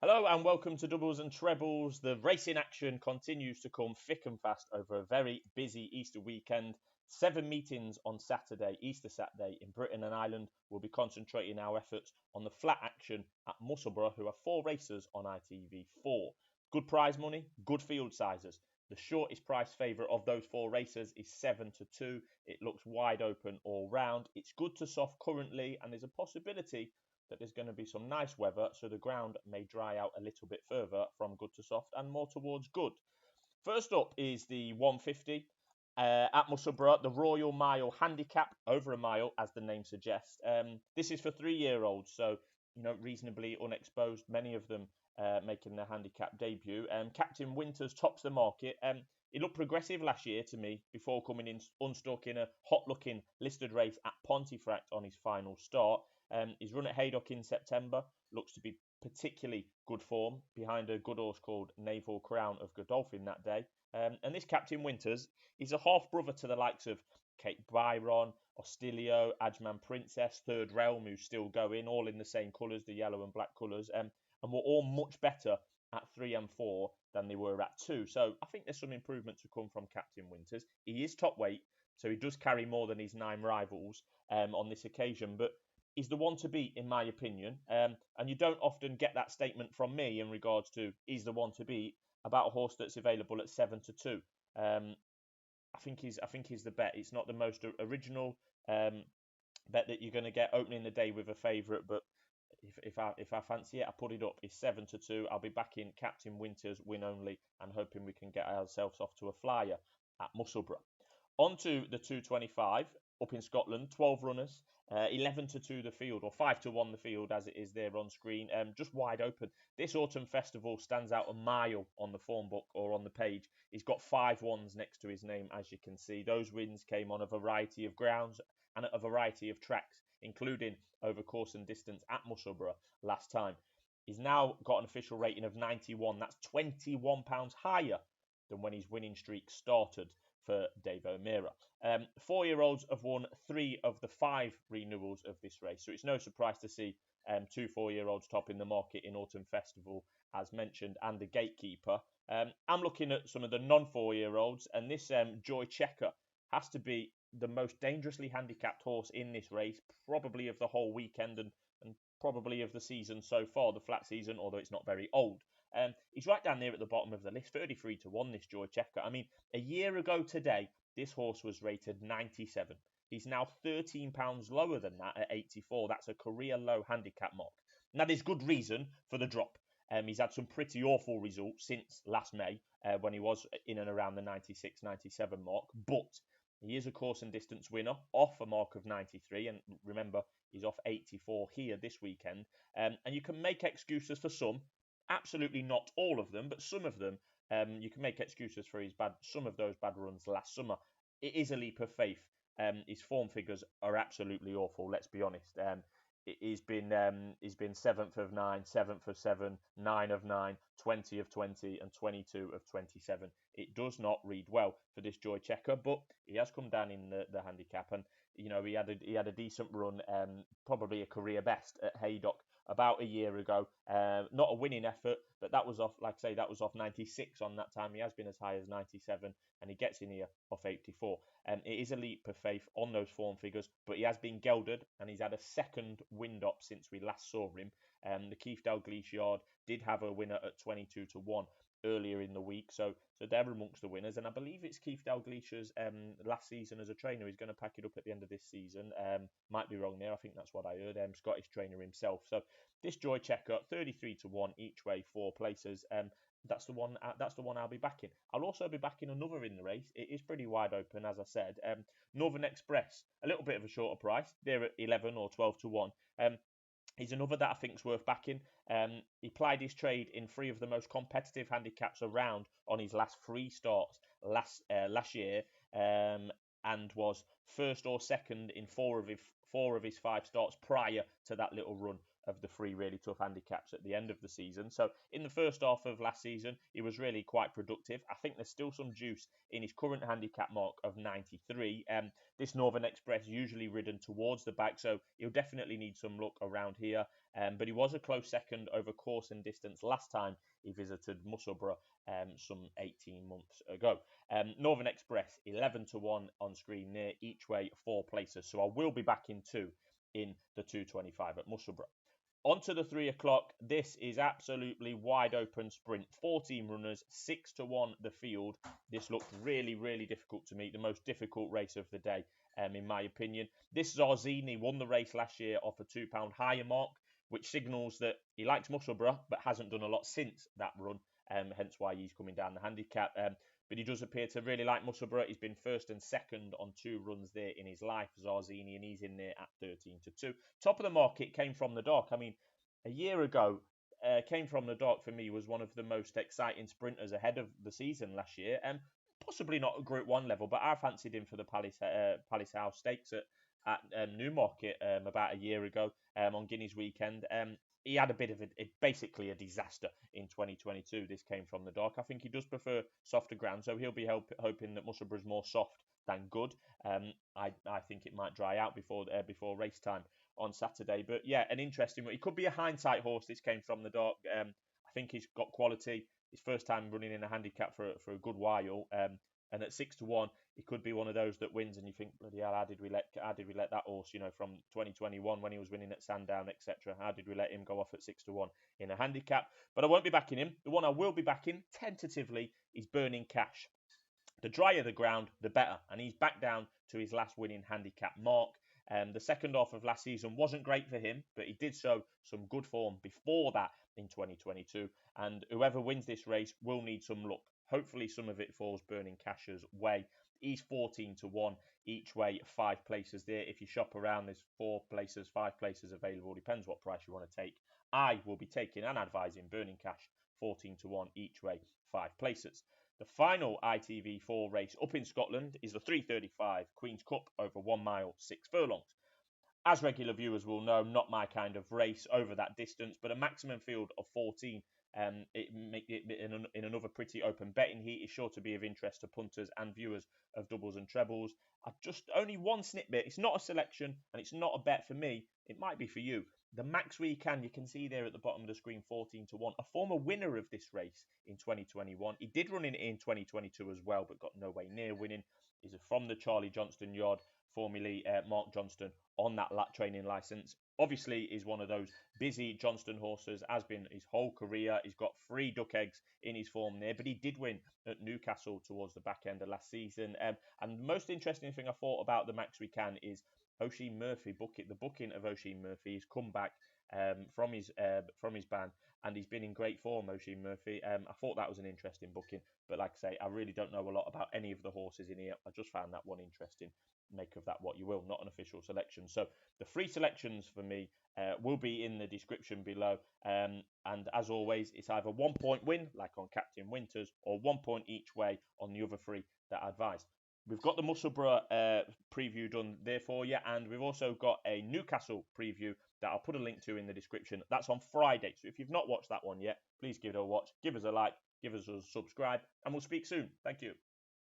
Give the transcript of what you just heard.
Hello and welcome to Doubles and Trebles. The racing action continues to come thick and fast over a very busy Easter weekend. 7 meetings on Saturday, Easter Saturday in Britain and Ireland. We'll be concentrating our efforts on the flat action at Musselburgh, who have 4 races on ITV4. Good prize money, good field sizes. The shortest price favourite of those 4 races is 7-2. It looks wide open all round. It's good to soft currently, and there's a possibility that there's going to be some nice weather, so the ground may dry out a little bit further from good to soft and more towards good. First up is the 150 at Musselburgh, the Royal Mile Handicap, over a mile, as the name suggests. This is for 3-year-olds, so reasonably unexposed. Many of them making their handicap debut. Captain Winters tops the market. He looked progressive last year to me before coming in unstuck in a hot-looking listed race at Pontefract on his final start. His run at Haydock in September looks to be particularly good form behind a good horse called Naval Crown of Godolphin that day. And this Captain Winters is a half-brother to the likes of Kate Byron, Ostilio, Ajman Princess, Third Realm, who's still going, all in the same colours, the yellow and black colours, and were all much better at 3 and 4 than they were at 2. So I think there's some improvement to come from Captain Winters. He is top weight, so he does carry more than his 9 rivals on this occasion, but he's the one to beat, in my opinion. And you don't often get that statement from me in regards to he's the one to beat about a horse that's available at 7-2. I think he's the bet. It's not the most original bet that you're going to get opening the day with a favourite, but if I fancy it, I put it up. It's 7-2. I'll be backing Captain Winters win only and hoping we can get ourselves off to a flyer at Musselburgh. On to the 225 up in Scotland. 12 runners. 11-2 the field, or 5-1 the field as it is there on screen, just wide open. This autumn festival stands out a mile on the form book or on the page. He's got 5 ones next to his name, as you can see. Those wins came on a variety of grounds and at a variety of tracks, including over course and distance at Musselburgh last time. He's now got an official rating of 91. That's £21 higher than when his winning streak started for Dave O'Meara. 4-year-olds have won 3 of the 5 renewals of this race, so it's no surprise to see 2 4-year-olds topping the market in Autumn Festival, as mentioned, and the Gatekeeper. I'm looking at some of the non-4-year-olds, and this Gioia Cieca has to be the most dangerously handicapped horse in this race, probably of the whole weekend and probably of the season so far, the flat season, although it's not very old. He's right down there at the bottom of the list, 33-1, this Gioia Cieca. I mean, a year ago today, this horse was rated 97. He's now £13 lower than that at 84. That's a career low handicap mark. Now, there's good reason for the drop. He's had some pretty awful results since last May when he was in and around the 96, 97 mark. But he is a course and distance winner off a mark of 93. And remember, he's off 84 here this weekend. And you can make excuses for some. Absolutely not all of them, but some of them. You can make excuses for some of those bad runs last summer. It is a leap of faith. His form figures are absolutely awful. Let's be honest. He's been 7th of 9, 7th of 7, 9 of 9, 20 of 20, and 22 of 27. It does not read well for this Gioia Cieca, but he has come down in the handicap, and he had a decent run, probably a career best at Haydock about a year ago. Not a winning effort, but that was off, like I say, that was off 96 on that time. He has been as high as 97, and he gets in here off 84. It is a leap of faith on those form figures, but he has been gelded, and he's had a second wind up since we last saw him. The Keith Dalglish Yard did have a winner at 22-1 earlier in the week, so they're amongst the winners, and I believe it's Keith Dalglish's last season as a trainer. He's going to pack it up at the end of this season. Might be wrong there. I think that's what I heard. Scottish trainer himself. So this Gioia Cieca, 33-1 each way, 4 places. That's the one. That's the one I'll be backing. I'll also be backing another in the race. It is pretty wide open, as I said. Northern Express, a little bit of a shorter price. They're at 11 or 12-1. He's another that I think is worth backing. He plied his trade in 3 of the most competitive handicaps around on his last 3 starts last year, and was first or second in 4 of his 5 starts prior to that little run of the 3 really tough handicaps at the end of the season. So in the first half of last season, he was really quite productive. I think there's still some juice in his current handicap mark of 93. This Northern Express usually ridden towards the back, so he'll definitely need some luck around here. but he was a close second over course and distance last time he visited Musselburgh some 18 months ago. Northern Express, 11-1 on screen near each way, 4 places. So I will be back in 2 in the 225 at Musselburgh. On to the 3 o'clock. This is absolutely wide open sprint. 14 runners, 6-1 the field. This looked really, really difficult to me. The most difficult race of the day, in my opinion. This Zarzini won the race last year off a £2 higher mark, which signals that he likes Musselburgh, but hasn't done a lot since that run, hence why he's coming down the handicap. But he does appear to really like Musselburgh. He's been first and second on 2 runs there in his life, Zarzini, and he's in there at 13-2. Top of the market came from the dark. I mean, a year ago, came from the dark for me was one of the most exciting sprinters ahead of the season last year. Possibly not at Group 1 level, but I fancied him for the Palace House Stakes at Newmarket about a year ago on Guineas weekend. He had a bit of basically a disaster in 2022. This came from the dark. I think he does prefer softer ground, so he'll be hoping that Musselburgh's more soft than good. I think it might dry out before race time on Saturday. But yeah, an interesting one. He could be a hindsight horse. This came from the dark. I think he's got quality. His first time running in a handicap for a good while. And at 6-1, he could be one of those that wins, and you think, bloody hell, how did we let that horse, from 2021 when he was winning at Sandown, etc. How did we let him go off at 6-1 in a handicap? But I won't be backing him. The one I will be backing, tentatively, is Burning Cash. The drier the ground, the better, and he's back down to his last winning handicap mark. The second half of last season wasn't great for him, but he did show some good form before that in 2022. And whoever wins this race will need some luck. Hopefully some of it falls Burning Cash's way. He's 14-1 each way, 5 places there. If you shop around, there's 4 places, 5 places available. Depends what price you want to take. I will be taking and advising Burning Cash 14-1 each way, 5 places. The final ITV4 race up in Scotland is the 3:35 Queen's Cup over 1 mile, 6 furlongs. As regular viewers will know, not my kind of race over that distance, but a maximum field of 14 in another pretty open betting heat is sure to be of interest to punters and viewers of doubles and trebles. Only one snippet. It's not a selection and it's not a bet for me. It might be for you. The Max Weekend, you can see there at the bottom of the screen, 14-1. A former winner of this race in 2021. He did run in 2022 as well, but got no way near winning. He's from the Charlie Johnston yard, formerly Mark Johnston, on that training licence. Obviously, is one of those busy Johnston horses, has been his whole career. He's got 3 duck eggs in his form there, but he did win at Newcastle towards the back end of last season. And the most interesting thing I thought about the Max Weekend is Oisin Murphy the booking of Oisin Murphy. He's come back from his ban, and he's been in great form, Oisin Murphy. I thought that was an interesting booking, but like I say, I really don't know a lot about any of the horses in here. I just found that one interesting. Make of that what you will, not an official selection. So the 3 selections for me will be in the description below. And as always, it's either 1 point win, like on Captain Winters, or 1 point each way on the other 3 that I advised. We've got the Musselburgh preview done there for you, and we've also got a Newcastle preview that I'll put a link to in the description. That's on Friday, so if you've not watched that one yet, please give it a watch, give us a like, give us a subscribe, and we'll speak soon. Thank you.